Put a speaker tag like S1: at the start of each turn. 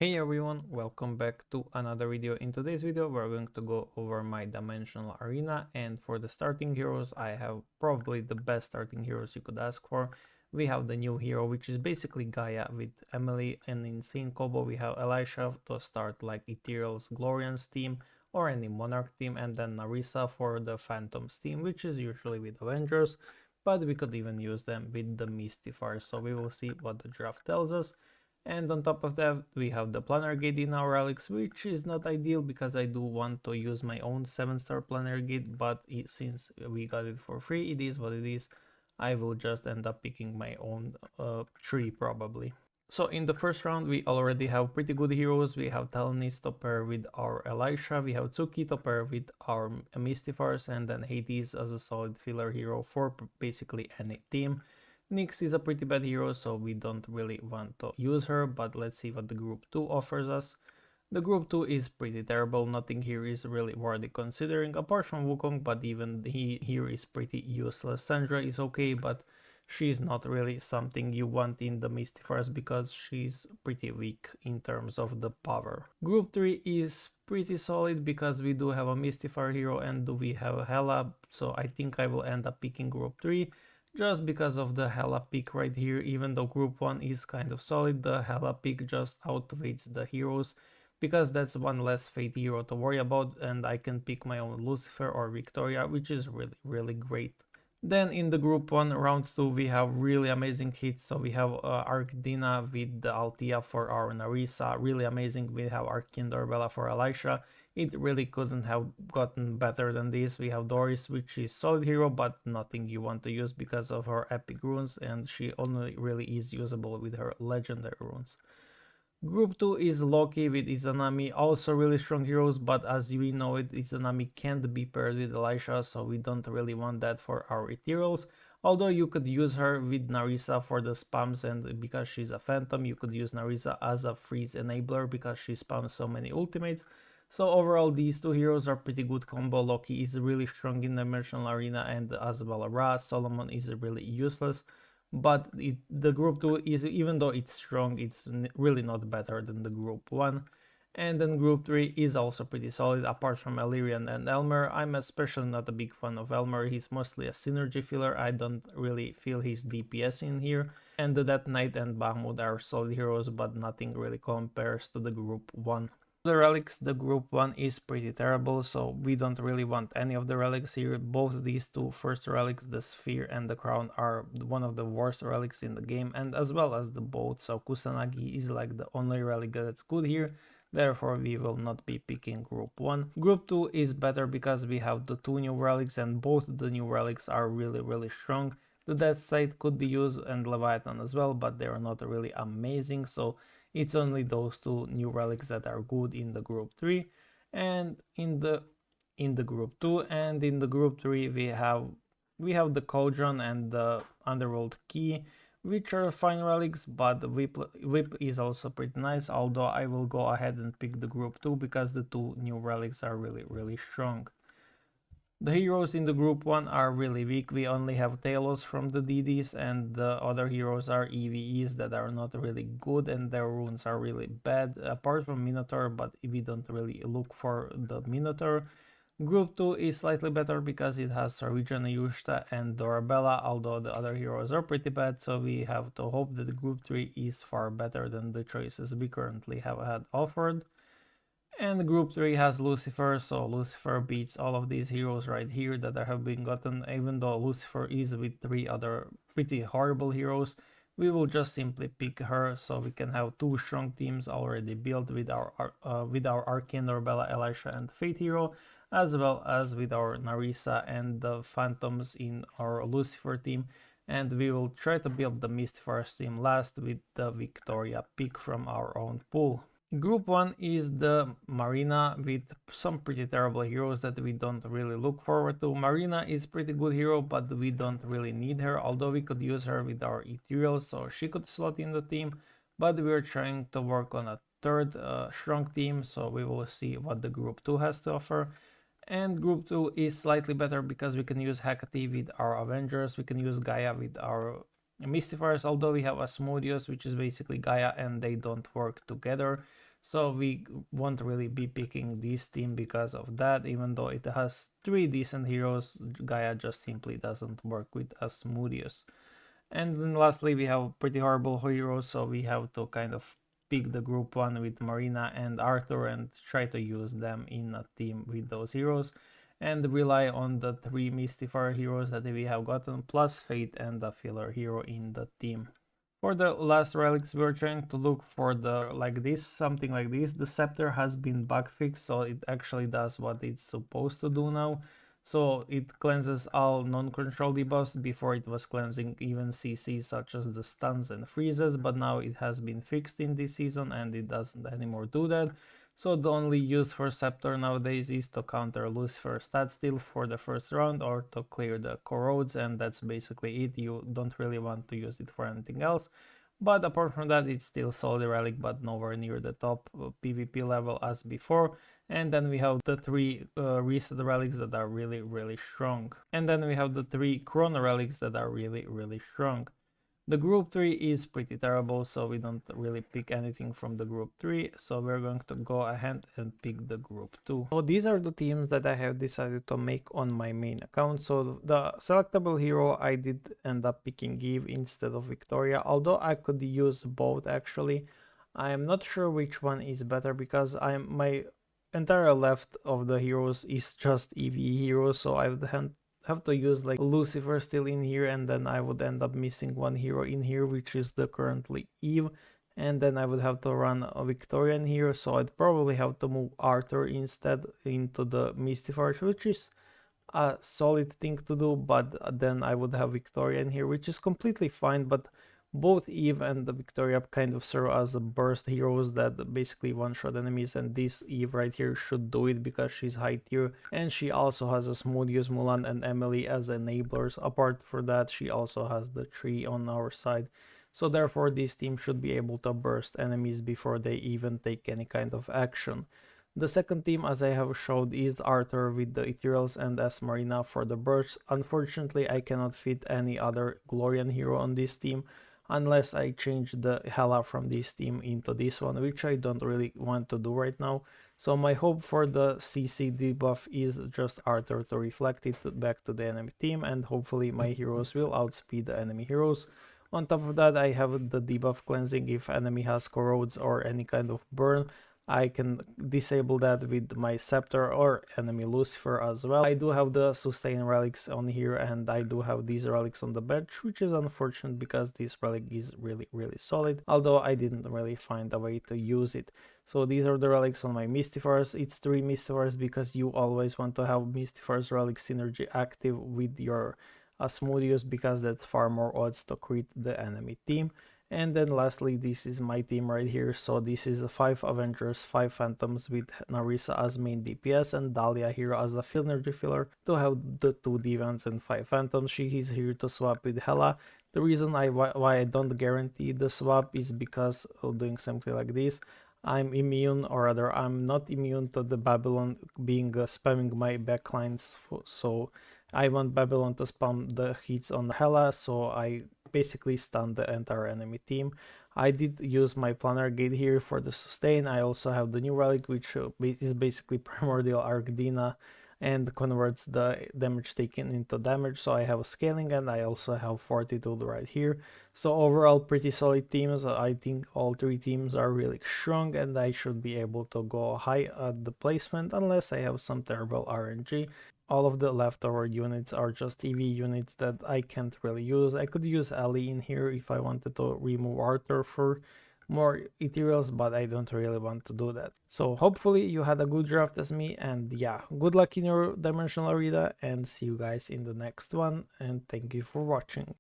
S1: Hey everyone, welcome back to another video. In today's video we're going to go over my dimensional arena, and for the starting heroes I have probably the best starting heroes you could ask for. We have the new hero, which is basically Gaia with Emily, and insane combo we have Elisha to start like Ethereal's Glorians team or any Monarch team, and then Narissa for the Phantoms team, which is usually with Avengers, but we could even use them with the Mystifiers, so we will see what the draft tells us. And on top of that, we have the planar gate in our relics, which is not ideal because I do want to use my own 7-star planar gate, but since we got it for free, it is what it is. I will just end up picking my own tree probably. So in the first round, we already have pretty good heroes. We have Talanis to pair with our Elisha, we have Tsuki to pair with our Mystifiers, and then Hades as a solid filler hero for basically any team. Nyx is a pretty bad hero, so we don't really want to use her, but let's see what the group 2 offers us. The group 2 is pretty terrible, nothing here is really worthy considering, apart from Wukong, but even he here is pretty useless. Sandra is okay, but she's not really something you want in the Mystifiers because she's pretty weak in terms of the power. Group 3 is pretty solid because we do have a Mystifier hero and we have Hela, so I think I will end up picking group 3. Just because of the Hela pick right here. Even though group 1 is kind of solid, the Hela pick just outweighs the heroes, because that's one less Fate hero to worry about, and I can pick my own Lucifer or Victoria, which is really great. Then in the group 1 round 2 we have really amazing hits. So we have Arkdina with the Altia for our Narissa, really amazing. We have Arkindor Bella for Elisha. It really couldn't have gotten better than this. We have Doris, which is solid hero, but nothing you want to use because of her epic runes, and she only really is usable with her legendary runes. Group 2 is Loki with Izanami, also really strong heroes, but as we know it, Izanami can't be paired with Elisha, so we don't really want that for our Ethereals. Although you could use her with Narissa for the spams, and because she's a phantom, you could use Narissa as a freeze enabler because she spams so many ultimates. So overall, these two heroes are pretty good combo. Loki is really strong in the Dimensional Arena, and as well Ra. Solomon is really useless, but the group 2 is, even though it's strong, it's really not better than the group 1. And then group 3 is also pretty solid, apart from Illyrian and Elmer. I'm especially not a big fan of Elmer, he's mostly a synergy filler, I don't really feel his DPS in here. And the Death Knight and Bahamut are solid heroes, but nothing really compares to the group 1. The relics, the group 1 is pretty terrible, so we don't really want any of the relics here. Both these two first relics, the sphere and the crown, are one of the worst relics in the game, and as well as the boat, so Kusanagi is like the only relic that's good here. Therefore we will not be picking group 1. Group 2 is better because we have the two new relics, and both the new relics are really strong. The Death Sight could be used, and Leviathan as well, but they are not really amazing, so it's only those two new relics that are good in the group 3. And in the group 2 and in the group 3 we have the Cauldron and the Underworld Key, which are fine relics, but the whip is also pretty nice, although I will go ahead and pick the group 2 because the two new relics are really strong. The heroes in the group 1 are really weak. We only have Talos from the DDs, and the other heroes are EVEs that are not really good, and their runes are really bad, apart from Minotaur, but we don't really look for the Minotaur. Group 2 is slightly better because it has Sarvijan, Yushta and Dorabella, although the other heroes are pretty bad, so we have to hope that Group 3 is far better than the choices we currently have had offered. And group 3 has Lucifer, so Lucifer beats all of these heroes right here that have been gotten. Even though Lucifer is with 3 other pretty horrible heroes, we will just simply pick her, so we can have 2 strong teams already built with our Arkindor, Bella, Elisha and Fate hero, as well as with our Narissa and the Phantoms in our Lucifer team. And we will try to build the Mystifiers team last with the Victoria pick from our own pool. Group 1 is the Marina with some pretty terrible heroes that we don't really look forward to. Marina is pretty good hero, but we don't really need her, although we could use her with our Ethereal, so she could slot in the team, but we're trying to work on a third strong team, so we will see what the Group 2 has to offer. And Group 2 is slightly better because we can use Hecate with our Avengers, we can use Gaia with our Mystifiers, although we have Asmodeus, which is basically Gaia, and they don't work together. So we won't really be picking this team because of that, even though it has 3 decent heroes, Gaia just simply doesn't work with Asmodeus. And then lastly, we have pretty horrible heroes, so we have to kind of pick the group 1 with Marina and Arthur and try to use them in a team with those heroes and rely on the 3 Mystifier heroes that we have gotten plus Fate and a filler hero in the team. For the last relics, we're trying to look for the like this, something like this. The scepter has been bug fixed, so it actually does what it's supposed to do now. So it cleanses all non-control debuffs. Before it was cleansing even CCs such as the stuns and freezes, but now it has been fixed in this season and it doesn't anymore do that. So the only use for Scepter nowadays is to counter Lucifer stat steal for the first round or to clear the corrodes, and that's basically it. You don't really want to use it for anything else. But apart from that, it's still solid relic, but nowhere near the top PvP level as before. And then we have the 3 reset relics that are really strong. And then we have the 3 chrono relics that are really strong. The group 3 is pretty terrible, so we don't really pick anything from the group 3, so we're going to go ahead and pick the group 2. So these are the teams that I have decided to make on my main account. So the selectable hero, I did end up picking Eve instead of Victoria, although I could use both actually. I am not sure which one is better because my entire left of the heroes is just EV heroes, so I would have to use like Lucifer still in here, and then I would end up missing one hero in here, which is the currently Eve, and then I would have to run a Victorian here, so I'd probably have to move Arthur instead into the Mystifier, which is a solid thing to do, but then I would have Victorian here, which is completely fine, but both Eve and the Victoria kind of serve as burst heroes that basically one-shot enemies, and this Eve right here should do it because she's high tier, and she also has Asmodeus, Mulan, and Emily as enablers. Apart from that, she also has the tree on our side. So therefore, this team should be able to burst enemies before they even take any kind of action. The second team, as I have showed, is Arthur with the Ethereals and S Marina for the burst. Unfortunately, I cannot fit any other Glorian hero on this team, unless I change the Hela from this team into this one, which I don't really want to do right now. So my hope for the CC debuff is just Arthur to reflect it back to the enemy team, and hopefully my heroes will outspeed the enemy heroes. On top of that, I have the debuff cleansing. If enemy has corrodes or any kind of burn, I can disable that with my Scepter or enemy Lucifer as well. I do have the sustain relics on here, and I do have these relics on the bench, which is unfortunate because this relic is really solid, although I didn't really find a way to use it. So these are the relics on my Mystifiers. It's 3 Mystifiers because you always want to have Mystifiers relic synergy active with your Asmodeus, because that's far more odds to crit the enemy team. And then lastly, this is my team right here. So this is 5 Avengers, 5 Phantoms with Narissa as main DPS and Dahlia here as a synergy filler to have the 2 Divans and 5 Phantoms. She is here to swap with Hela. The reason why I don't guarantee the swap is because of doing something like this. I'm immune, or rather I'm not immune to the Babylon being spamming my backlines, so I want Babylon to spam the hits on Hela, so I basically stun the entire enemy team. I did use my planar gate here for the sustain. I also have the new relic, which is basically primordial Arcdina and converts the damage taken into damage, so I have scaling, and I also have fortitude right here. So overall pretty solid teams. I think all 3 teams are really strong, and I should be able to go high at the placement unless I have some terrible RNG. All of the leftover units are just EV units that I can't really use. I could use Ellie in here if I wanted to remove Arthur for more ethereals, but I don't really want to do that. So hopefully you had a good draft as me, and yeah, good luck in your dimensional arena, and see you guys in the next one, and thank you for watching.